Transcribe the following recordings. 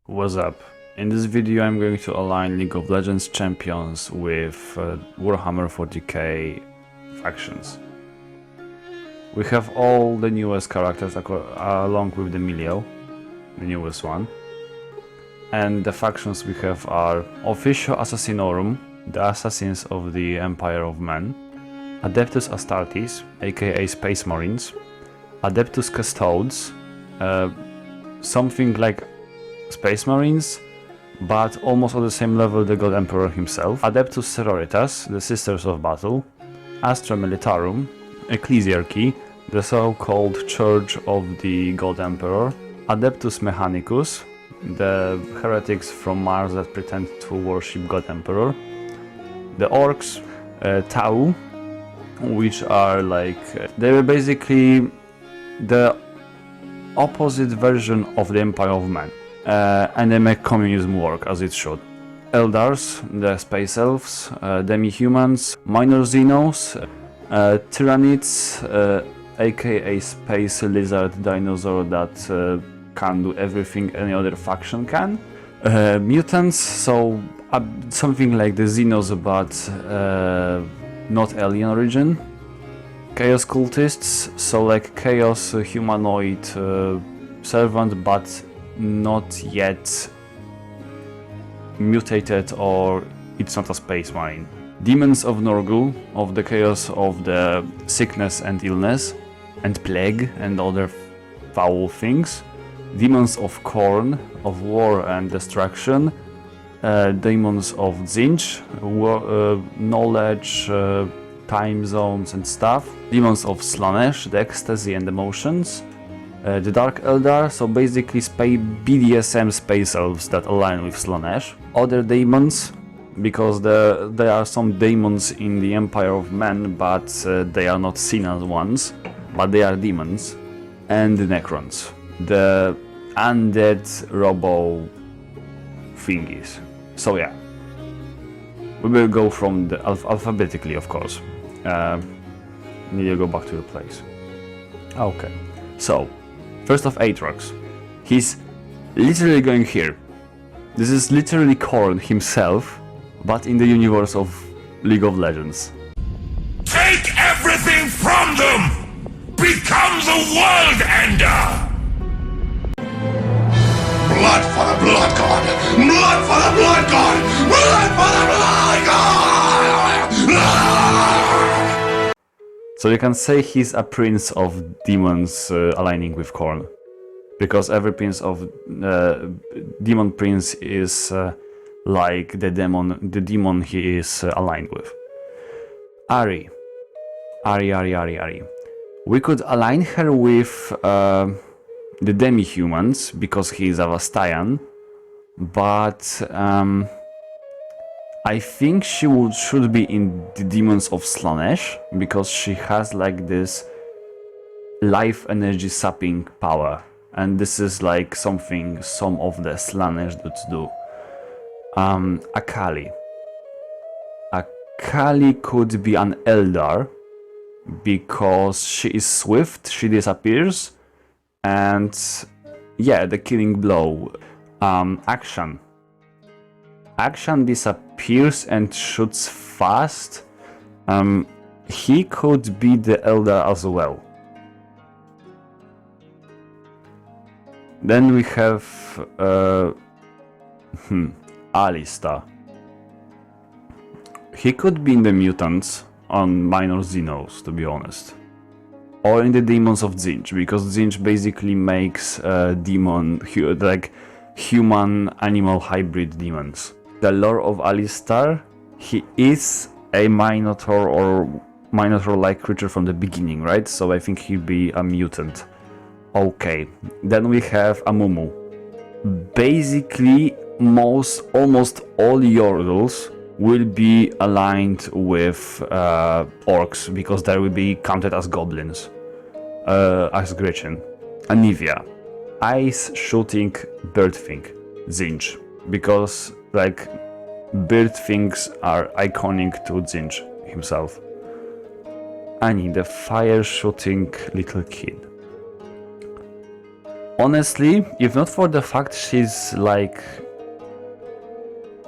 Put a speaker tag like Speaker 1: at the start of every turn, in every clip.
Speaker 1: What's up? In this video I'm going to align League of Legends champions with Warhammer 40K factions. We have all the newest characters along with the Milio, the newest one. And the factions we have are Officio Assassinorum, the Assassins of the Empire of Men, Adeptus Astartes, aka Space Marines, Adeptus Custodes, something like Space Marines, but almost on the same level the God Emperor himself, Adeptus Sororitas, the Sisters of Battle, Astra Militarum, Ecclesiarchy, the so-called Church of the God Emperor, Adeptus Mechanicus, the heretics from Mars that pretend to worship God Emperor, the Orcs, Tau, which are like, they were basically the opposite version of the Empire of Man. And they make communism work as it should. Eldars, the Space Elves, Demi-Humans, Minor Xenos, Tyrannids, aka Space Lizard Dinosaur that can do everything any other faction can. Mutants, so something like the Xenos but not alien origin. Chaos Cultists, so like Chaos humanoid servant but not yet mutated, or it's not a space marine. Demons of Norgul, of the chaos of the sickness and illness and plague and other foul things. Demons of Khorne, of war and destruction. Demons of Tzeentch, knowledge, time zones and stuff. Demons of Slaanesh, the ecstasy and emotions. The Dark Eldar, so basically BDSM space elves that align with Slaanesh. Other demons, because there are some demons in the Empire of Men, but they are not seen as ones, but they are demons. And the Necrons, the undead robo thingies. So yeah, we will go from the alphabetically, of course. Need to go back to the place. Okay, so first of Aatrox, he's literally going here. This is literally Khorne himself, but in the universe of League of Legends.
Speaker 2: Take everything from them! Become the world ender! Blood for the blood god! Blood for the blood god! Blood for the blood god!
Speaker 1: So you can say he's a prince of demons aligning with Khorne, because every prince of demon prince is like the demon he is aligned with. Ari. We could align her with the demi-humans because he is a Vastayan, but I think she should be in the Demons of Slaanesh, because she has like this life energy sapping power, and this is like something some of the Slaanesh dudes do. Akali could be an Eldar, because she is swift, she disappears, and yeah, the killing blow. Akshan disappears and shoots fast. He could be the Eldar as well. Then we have Alistar. He could be in the mutants on Minor Xenos, to be honest, or in the Demons of Tzeentch, because Tzeentch basically makes demon like human animal hybrid demons. The lore of Alistar, he is a Minotaur or Minotaur-like creature from the beginning, right? So I think he'll be a mutant. Okay, then we have Amumu. Basically, almost all Yordles will be aligned with orcs, because they will be counted as goblins, as Gretchen. Anivia, ice shooting bird thing, Tzeentch, because like bird things are iconic to Tzeentch himself. Annie, the fire shooting little kid. Honestly, if not for the fact she's like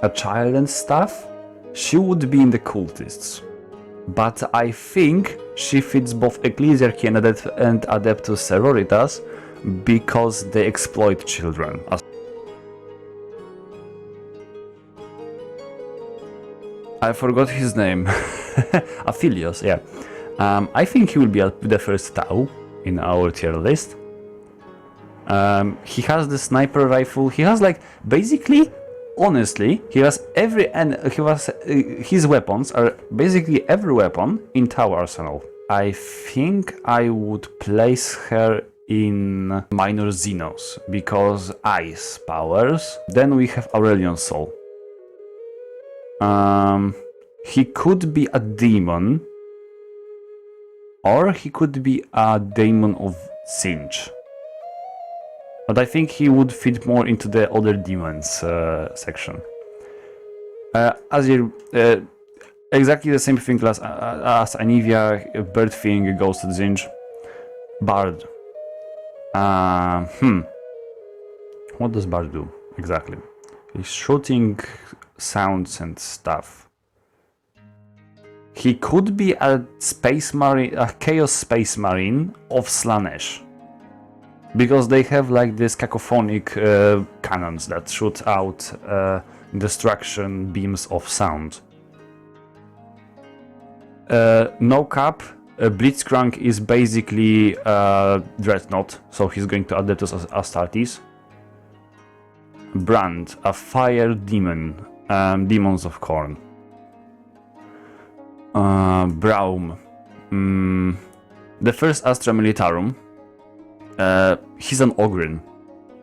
Speaker 1: a child and stuff, she would be in the cultists. But I think she fits both Ecclesiarchy and Adeptus Sororitas because they exploit children. I forgot his name. Aphelios, yeah. I think he will be the first Tau in our tier list. He has the sniper rifle. He has like basically, honestly, he has his weapons are basically every weapon in Tau arsenal. I think I would place her in Minor Xenos because ice powers. Then we have Aurelion Soul. He could be a demon, or he could be a demon of Singe. But I think he would fit more into the other demons section. Azir, exactly the same thing as Anivia, Bird Thing, Ghosted Zinj. Bard. What does Bard do exactly? He's shooting sounds and stuff. He could be a space marine, a chaos space marine of Slanesh, because they have like these cacophonic cannons that shoot out destruction beams of sound. No cap. Blitzcrank is basically Dreadnought, so he's going to Adeptus Astartes. Brand, a fire demon, Demons of Khorne. Braum, the first Astra Militarum. He's an Ogryn.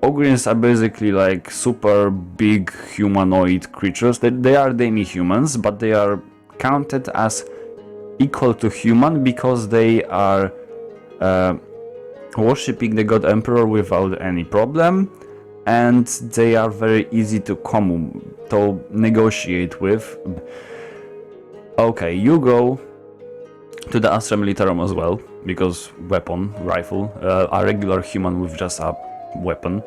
Speaker 1: Ogrins are basically like super big humanoid creatures. They are demi-humans, but they are counted as equal to human because they are worshipping the God Emperor without any problem, and they are very easy to negotiate with. Okay, you go to the Astra Militarum as well, because weapon, rifle, a regular human with just a weapon.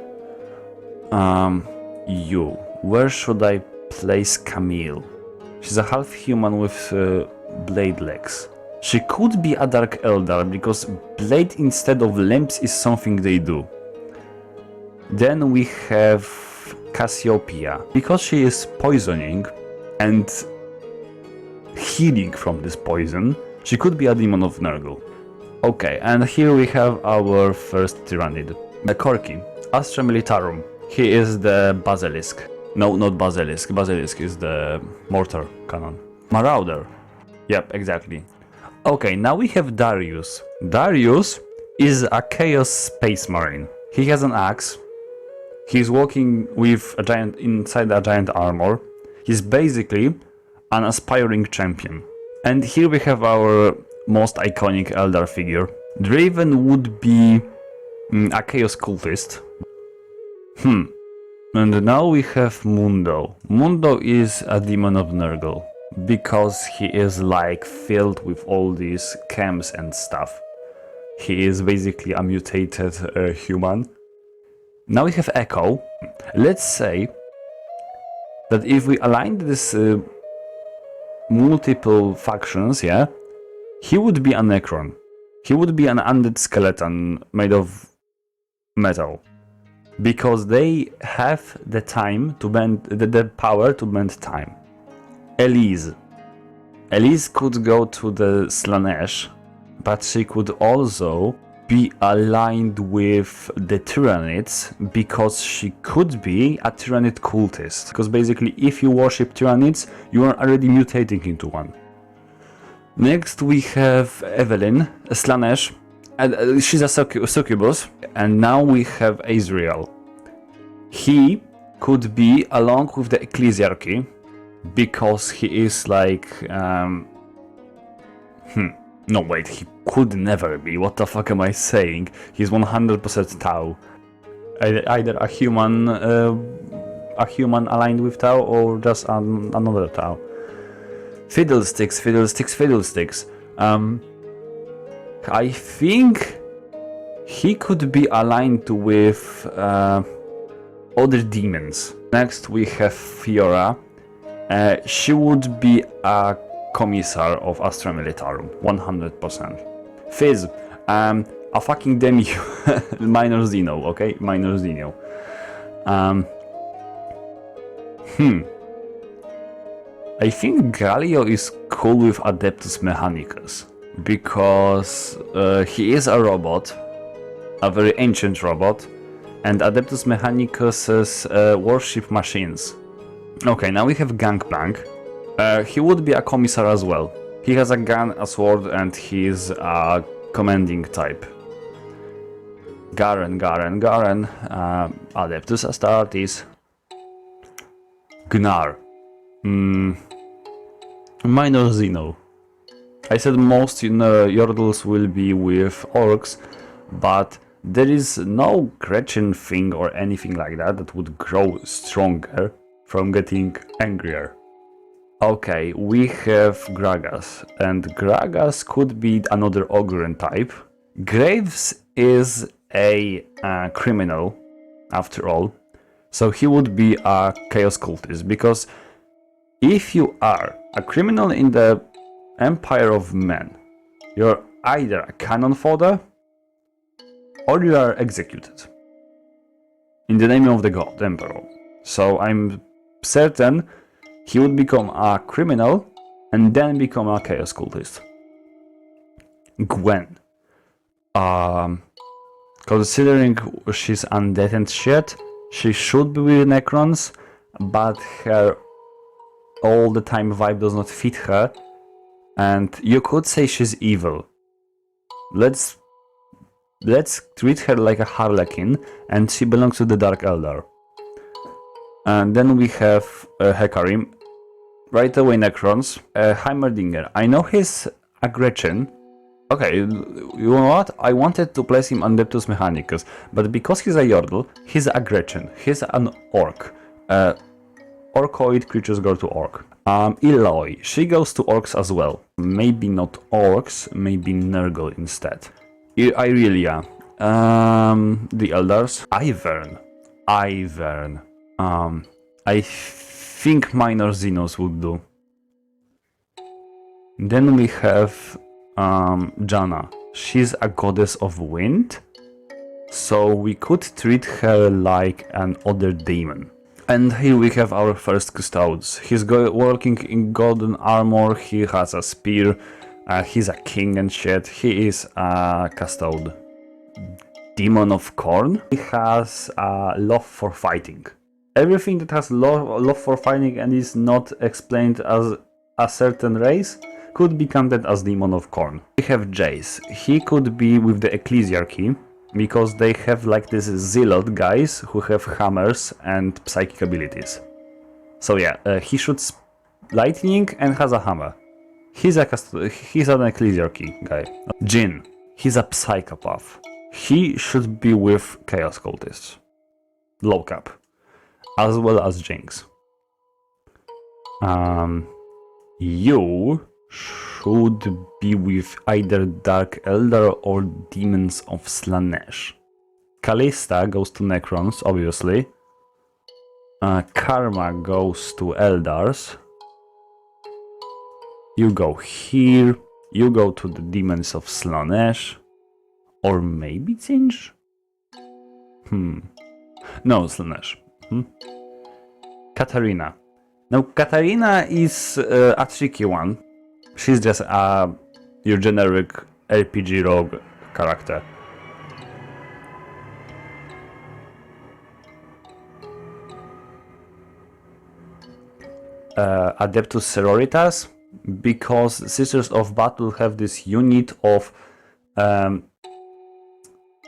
Speaker 1: Where should I place Camille? She's a half human with blade legs. She could be a Dark Eldar, because blade instead of limbs is something they do. Then we have Cassiopeia, because she is poisoning and healing from this poison. She could be a demon of Nurgle. Okay, and here we have our first Tyrannid. The Corki, Astra Militarum. He is the Basilisk. No, not Basilisk. Basilisk is the mortar cannon. Marauder. Yep, exactly. Okay, now we have Darius. Darius is a Chaos Space Marine. He has an axe. He's walking with a giant inside a giant armor. He's basically an aspiring champion. And here we have our most iconic Eldar figure. Draven would be a Chaos Cultist. And now we have Mundo. Mundo is a demon of Nurgle, because he is like filled with all these chems and stuff. He is basically a mutated human. Now we have Echo. Let's say that if we align this multiple factions, yeah, he would be a Necron. He would be an undead skeleton made of metal, because they have the time to bend, the power to bend time. Elise. Elise could go to the Slanesh, but she could also be aligned with the Tyrannids, because she could be a Tyrannid cultist. Because basically, if you worship Tyrannids, you are already mutating into one. Next we have Evelyn, a Slanesh, and she's a succubus. And now we have Azrael. He could be along with the Ecclesiarchy, because he is like no wait, he could never be. What the fuck am I saying? He's 100% Tau. Either a human aligned with Tau, or just another Tau. Fiddlesticks. I think He could be aligned with other demons. Next we have Fiora. She would be a commissar of Astra Militarum, 100%. Fizz, a fucking demi minor Xeno, okay? Minor Xeno. I think Galio is cool with Adeptus Mechanicus, because he is a robot, a very ancient robot, and Adeptus Mechanicus worship machines. Okay, now we have Gangplank. He would be a commissar as well. He has a gun, a sword, and he is a commanding type. Garen, Adeptus Astartes. Gnar. Minor Xeno. I said most Yordles will be with orcs, but there is no Gretchen thing or anything like that that would grow stronger from getting angrier. Okay, we have Gragas, and Gragas could be another Ogren type. Graves is a criminal, after all, so he would be a Chaos Cultist, because if you are a criminal in the Empire of Men, you're either a cannon fodder or you are executed in the name of the god Emperor. So I'm certain he would become a criminal and then become a Chaos Cultist. Gwen. Considering she's undead and shit, she should be with Necrons, but her all the time vibe does not fit her, and you could say she's evil. Let's treat her like a Harlequin, and she belongs to the Dark Eldar. And then we have Hecarim. Right away Necrons. Heimerdinger. I know he's a Gretchen. Okay, you know what? I wanted to place him on Adeptus Mechanicus, but because he's a Yordle, he's a Gretchen. He's an Orc. Orcoid creatures go to Orc. Eloy. She goes to Orcs as well. Maybe not Orcs, maybe Nurgle instead. Irelia. The Eldars. Ivern. I think minor Xenos would do. Then we have Janna. She's a goddess of wind, so we could treat her like an other demon. And here we have our first Custodes. He's working in golden armor, he has a spear, he's a king and shit, he is a Custode. Demon of Corn. He has a love for fighting. Everything that has love for fighting and is not explained as a certain race could be counted as Demon of Corn. We have Jace. He could be with the Ecclesiarchy, because they have like this zealot guys who have hammers and psychic abilities. So yeah, he shoots lightning and has a hammer. He's an Ecclesiarchy guy. Jin. He's a psychopath. He should be with Chaos Cultists. Low cap. As well as Jinx. You should be with either Dark Eldar or Demons of Slanesh. Callista goes to Necrons, obviously. Karma goes to Eldars. You go here. You go to the Demons of Slanesh. Or maybe Zinj? No, Slanesh. Katarina. Now, Katarina is a tricky one. She's just your generic RPG rogue character. Adeptus Sororitas, because Sisters of Battle have this unit of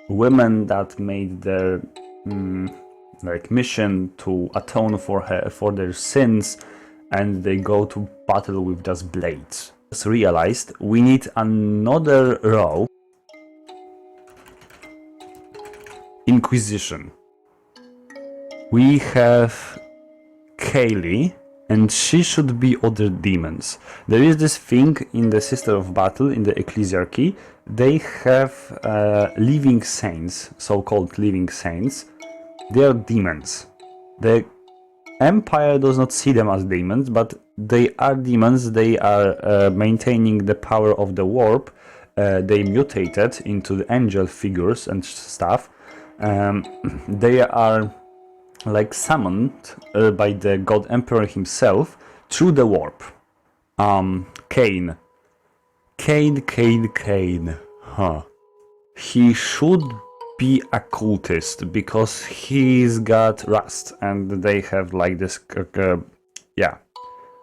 Speaker 1: women that made their mission to atone for their sins, and they go to battle with just blades. Just realized we need another row. Inquisition. We have Kaylee. and she should be other demons. There is this thing in the Sister of Battle, in the Ecclesiarchy, they have living saints, so-called living saints. They are demons. The Empire does not see them as demons, but they are demons. They are maintaining the power of the warp. They mutated into the angel figures and stuff. They are like summoned by the God Emperor himself through the warp. Cain. Huh. He should be a cultist because he's got rust and they have like this, yeah.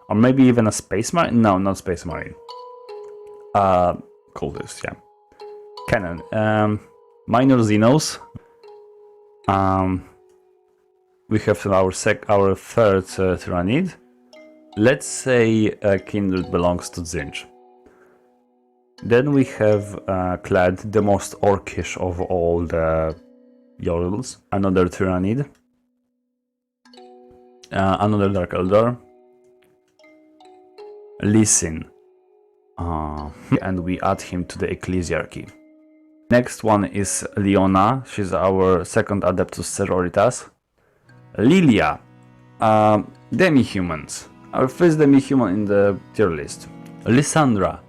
Speaker 1: Or maybe even a space marine? No, not space marine. Cultist, yeah. Canon. Minor Xenos. We have our third Tyrannid. Let's say Kindred belongs to Zinj. Then we have Kled, the most orcish of all the Yordles. Another Tyrannid. Another Dark Eldar. Listen. And we add him to the Ecclesiarchy. Next one is Leona. She's our second Adeptus Sororitas. Lilia. Demi-humans. Our first demi-human in the tier list. Lysandra.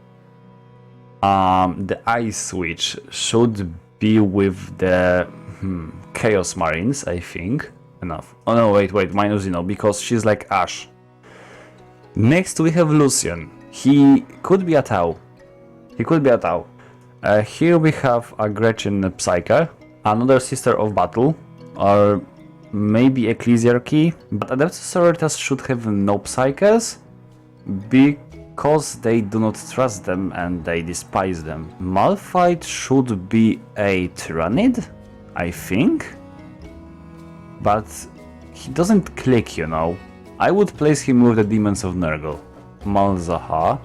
Speaker 1: The Ice Switch should be with the Chaos Marines, I think. Enough. Oh no, wait, minus Xeno, because she's like Ash. Next we have Lucian. He could be a Tau. Here we have a Gretchen Psyche, another Sister of Battle, or maybe Ecclesiarchy, but Adeptus Sororitas should have no Psyches because they do not trust them and they despise them. Malphite should be a Tyrannid, I think, but he doesn't click, you know. I would place him with the Demons of Nurgle. Malzahar,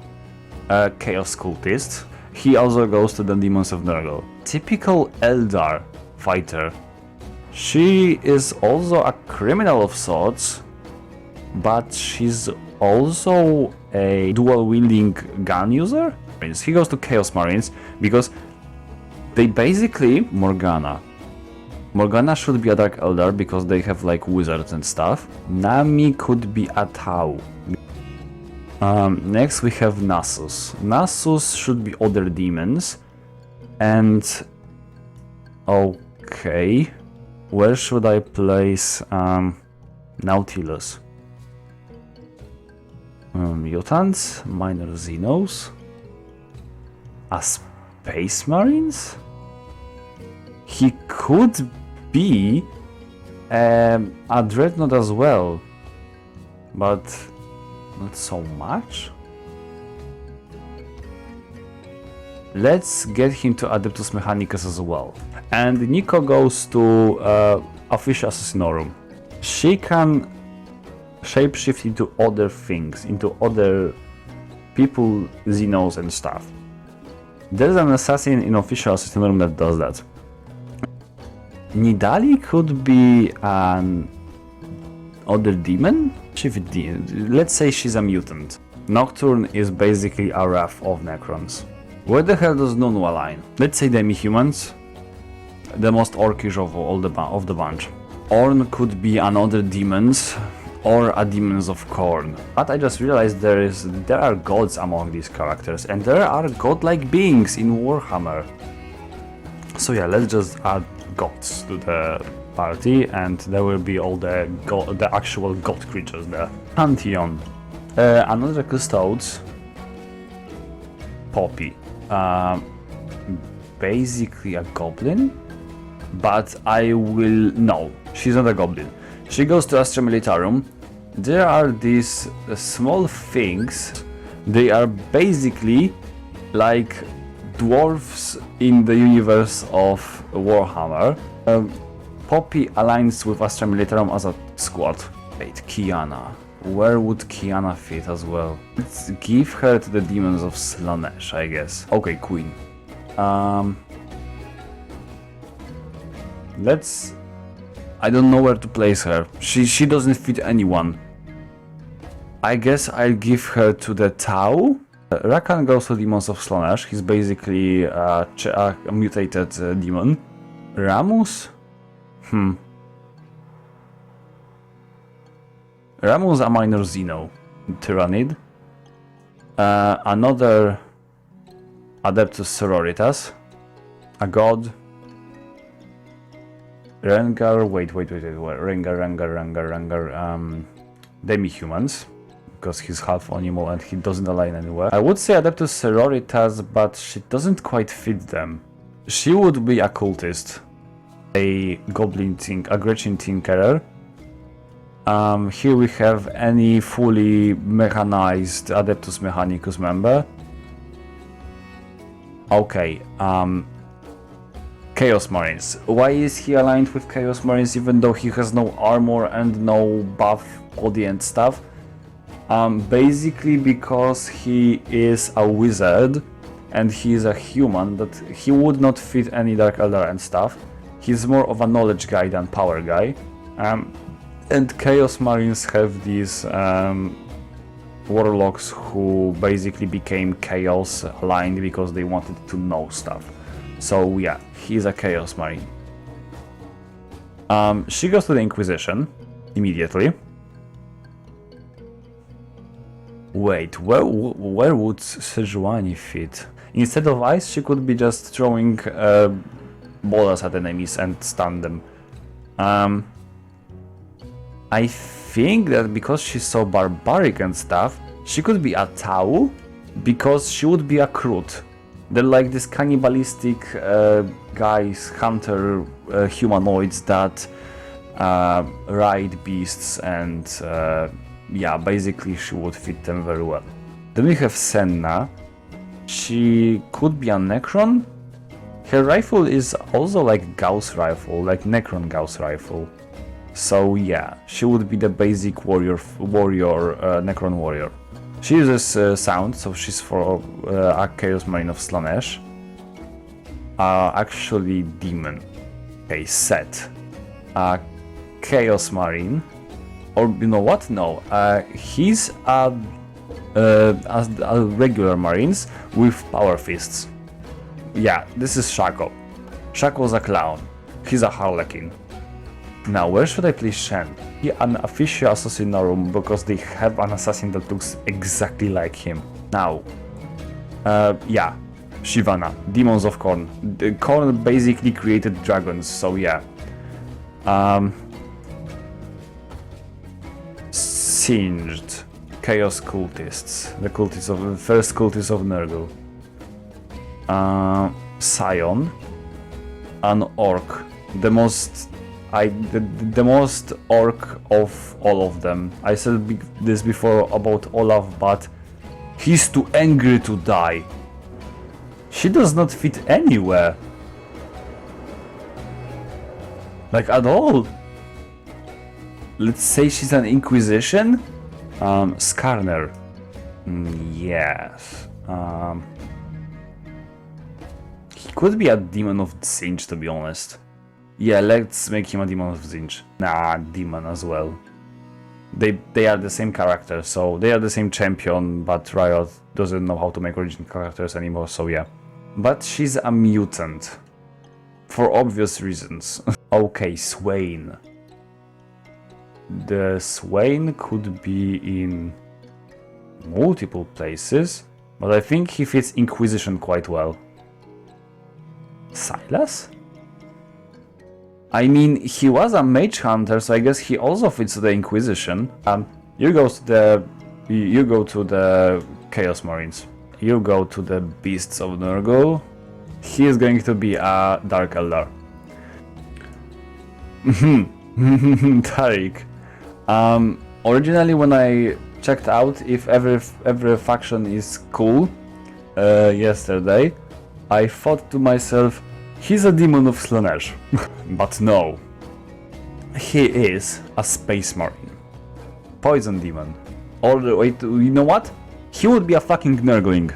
Speaker 1: a Chaos Cultist. He also goes to the Demons of Nurgle. Typical Eldar fighter. She is also a criminal of sorts, but she's also a dual-wielding gun user. He goes to Chaos Marines because they basically... Morgana should be a Dark Eldar because they have like wizards and stuff. Nami could be a Tau. Next we have Nasus. Nasus should be other demons. And... okay... where should I place Nautilus? Mutants? Minor Xenos? A Space Marines? He could be a Dreadnought as well, but not so much. Let's get him to Adeptus Mechanicus as well. And Nico goes to Officia Assassinorum. She can shapeshift into other things, into other people, Xenos and stuff. There's an assassin in Officia Assassinorum that does that. Nidali could be an other demon? Let's say she's a mutant. Nocturne is basically a wrath of Necrons. Where the hell does Nunu align? Let's say demi-humans. The most orcish of all the bunch. Ornn could be another demons or a demons of Khorne. But I just realized there are gods among these characters and there are godlike beings in Warhammer. So yeah, let's just add gods to the party and there will be all the actual god creatures there. Pantheon. Another Custodes. Poppy. Basically a goblin, but no, she's not a goblin. She goes to Astra Militarum. There are these small things. They are basically like dwarves in the universe of Warhammer. Poppy aligns with Astra Militarum as a squad. Wait, Kiana. Where would Kiana fit as well? Let's give her to the Demons of Slaanesh, I guess. Okay, Queen. I don't know where to place her. She doesn't fit anyone. I guess I'll give her to the Tau. Rakan goes to Demons of Slaanesh. He's basically a mutated demon. Ramus? Ramus a minor Xeno. Tyrannid. Another Adeptus Sororitas. A god. Rengar, wait, Rengar, demi-humans, because he's half animal and he doesn't align anywhere. I would say Adeptus Sororitas, but she doesn't quite fit them. She would be a cultist, a goblin a Gretchen Tinkerer. Here we have any fully mechanized Adeptus Mechanicus member. Okay, Chaos Marines. Why is he aligned with Chaos Marines even though he has no armor and no buff body and stuff? Basically because he is a wizard and he is a human, that he would not fit any Dark Elder and stuff. He's more of a knowledge guy than power guy. And Chaos Marines have these warlocks who basically became Chaos aligned because they wanted to know stuff. So yeah, he's a Chaos Marine. She goes to the Inquisition immediately. Wait, where would Sejuani fit? Instead of ice, she could be just throwing boulders at enemies and stun them. I think that because she's so barbaric and stuff, she could be a Tau, because she would be a Krut. They're like these cannibalistic guys, hunter humanoids that ride beasts, and yeah, basically she would fit them very well. Then we have Senna. She could be a Necron. Her rifle is also like Gauss rifle, like Necron Gauss rifle. So yeah, she would be the basic warrior Necron warrior. She uses sound, so she's for a Chaos Marine of Slaanesh. Actually, demon. Okay, Set. Chaos Marine. Or you know what? No. He's a regular Marines with power fists. Yeah, this is Shaco. Shaco's a clown. He's a Harlequin. Now, where should I place Shen? An Officio Assassinorum, because they have an assassin that looks exactly like him. Now, yeah, Shivana, Demons of Khorne. The Khorne basically created dragons, so yeah. Singed, Chaos Cultists, the cultists of the first cultists of Nurgle. Scion, an Orc, the most orc of all of them. I said this before about Olaf, but he's too angry to die. She does not fit anywhere. Like at all. Let's say she's an Inquisition. Skarner. Yes. He could be a Demon of Zinj, to be honest. Yeah, let's make him a Demon of Zinj. Nah, Demon as well. They are the same character, so they are the same champion, but Riot doesn't know how to make origin characters anymore, so yeah. But she's a mutant. For obvious reasons. Okay, Swain. The Swain could be in multiple places, but I think he fits Inquisition quite well. Silas? I mean, he was a mage hunter, so I guess he also fits the Inquisition. You go to the Chaos Marines. You go to the Beasts of Nurgle. He is going to be a Dark Elder. Tariq. Originally, when I checked out if every faction is cool yesterday, I thought to myself, he's a Demon of Slaanesh. But no. He is a Space Marine. Poison Demon. Or wait, you know what? He would be a fucking Nurgling.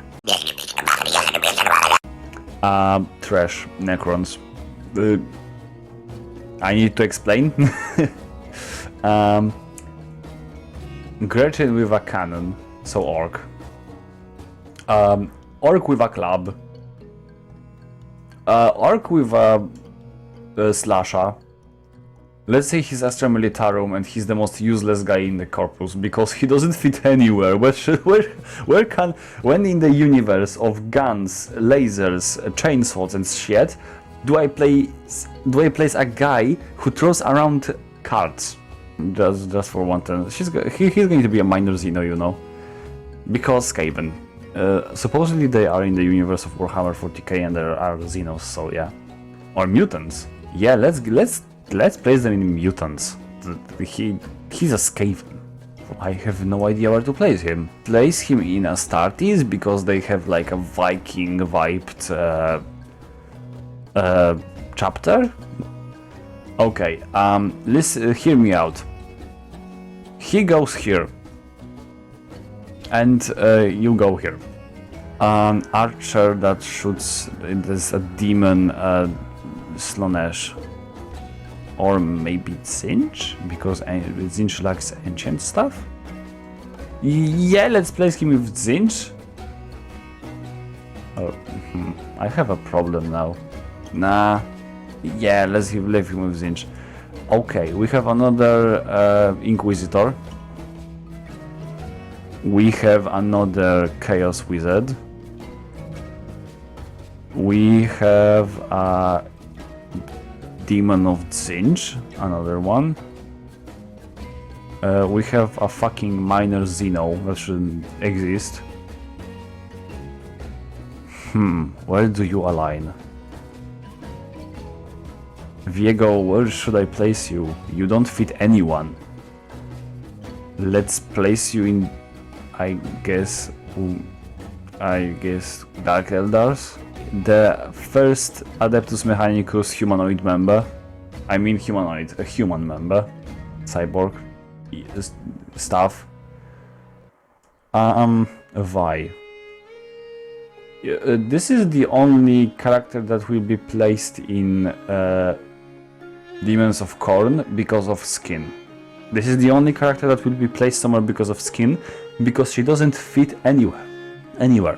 Speaker 1: Trash. Necrons. I need to explain. Gretchen with a cannon, so orc. Orc with a club. Orc with a slasher. Let's say he's Astra Militarum and he's the most useless guy in the corpus because he doesn't fit anywhere. Where can, when in the universe of guns, lasers, chainsaws and shit, do I place a guy who throws around cards? Just for one turn. He's going to be a minor Xeno, you know, because Skaven. Supposedly they are in the universe of Warhammer 40K and there are Xenos, so yeah, or mutants. Yeah, let's place them in mutants. He's a Skaven. I have no idea where to place him. Place him in Astartes because they have like a Viking vibed chapter. Okay, listen, hear me out. He goes here, and you go here. Archer that shoots. There's a demon, Slaanesh. Or maybe Zinch, because Zinch likes ancient stuff. Yeah, let's place him with Zinch. Oh, I have a problem now. Nah. Yeah, let's leave him with Zinch. Okay, we have another Inquisitor. We have another Chaos Wizard. We have a Demon of Zinch, another one. We have a fucking minor Xeno that shouldn't exist. Where do you align? Viego, where should I place you? You don't fit anyone. Let's place you in, I guess Dark Eldars. The first Adeptus Mechanicus humanoid member. I mean humanoid, a human member. Cyborg. Stuff. Vi. This is the only character that will be placed in Demons of Khorne because of skin. This is the only character that will be placed somewhere because of skin, because she doesn't fit anywhere.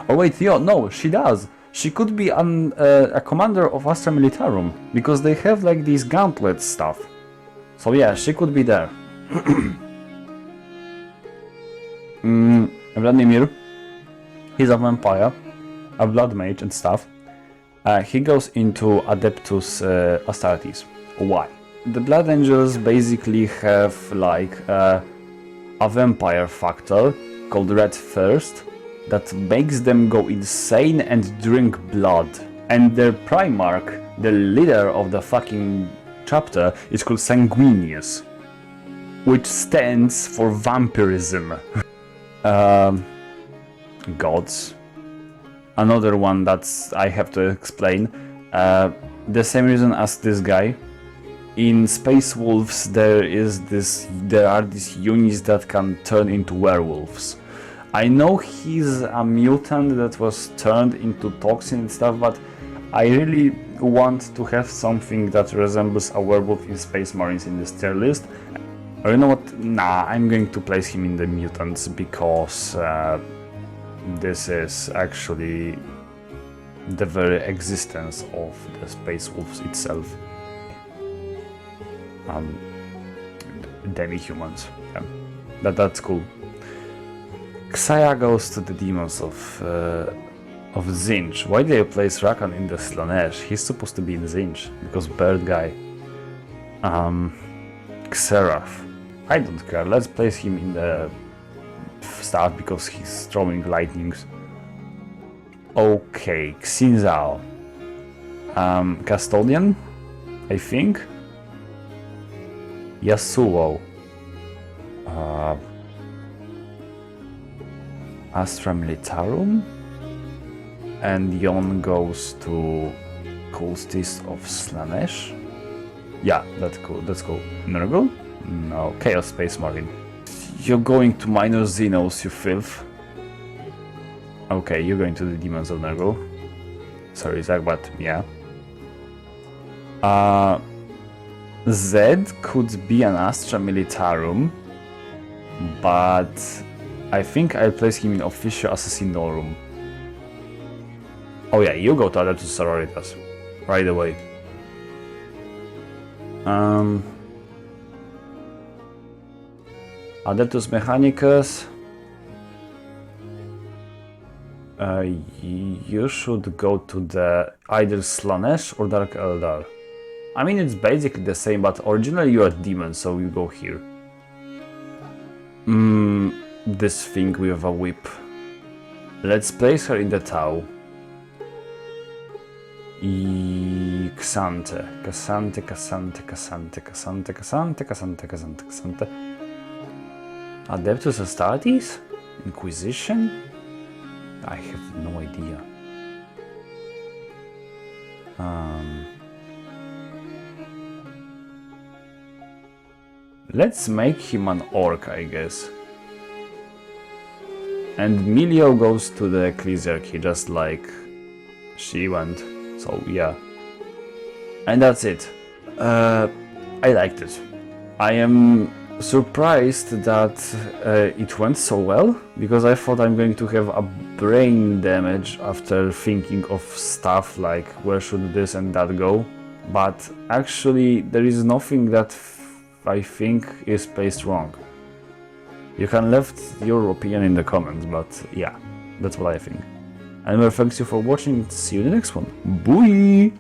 Speaker 1: Oh wait, no, she does. She could be a commander of Astra Militarum, because they have like these gauntlet stuff. So yeah, she could be there. Vladimir, he's a vampire, a blood mage and stuff. He goes into Adeptus Astartes. Why? The Blood Angels basically have like a vampire factor called Red Thirst that makes them go insane and drink blood. And their Primarch, the leader of the fucking chapter, is called Sanguinius, which stands for vampirism. Gods. Another one that's I have to explain. The same reason as this guy. In Space Wolves there are these units that can turn into werewolves. I know he's a mutant that was turned into toxin and stuff, but I really want to have something that resembles a werewolf in Space Marines in this tier list. Or you know what? Nah, I'm going to place him in the mutants because this is actually the very existence of the Space Wolves itself. Demi-humans. Yeah. That's cool. Xayah goes to the demons of Zinch. Why did they place Rakan in the Slaanesh? He's supposed to be in Zinch, because bird guy. Xerath. I don't care, let's place him in the staff because he's throwing lightnings. Okay, Xinzao. Custodian, I think. Yasuo. Astra Militarum. And Yon goes to Cultist of Slaanesh. Yeah, that's cool. Nurgle? No, Chaos Space Marine. You're going to minor Xenos, you filth. Okay, you're going to the Demons of Nurgle. Sorry, Zach, but yeah. Zed could be an Astra Militarum. but I think I'll place him in official Assassinorum. Oh yeah, you go to Adeptus Sororitas right away. Adeptus Mechanicus. You should go to the either Slanesh or Dark Eldar. I mean, it's basically the same, but originally you're a demon, so you go here. This thing with a whip. Let's place her in the Tau. Xante. Adeptus Astartes? Inquisition? I have no idea. Let's make him an orc, I guess. And Milio goes to the Ecclesiarchy, just like she went. So yeah. And that's it. I liked it. I am surprised that it went so well, because I thought I'm going to have a brain damage after thinking of stuff like where should this and that go. But actually there is nothing that I think is placed wrong. You can left your opinion in the comments, but yeah, that's what I think. Anyway, thanks you for watching, see you in the next one. Bye!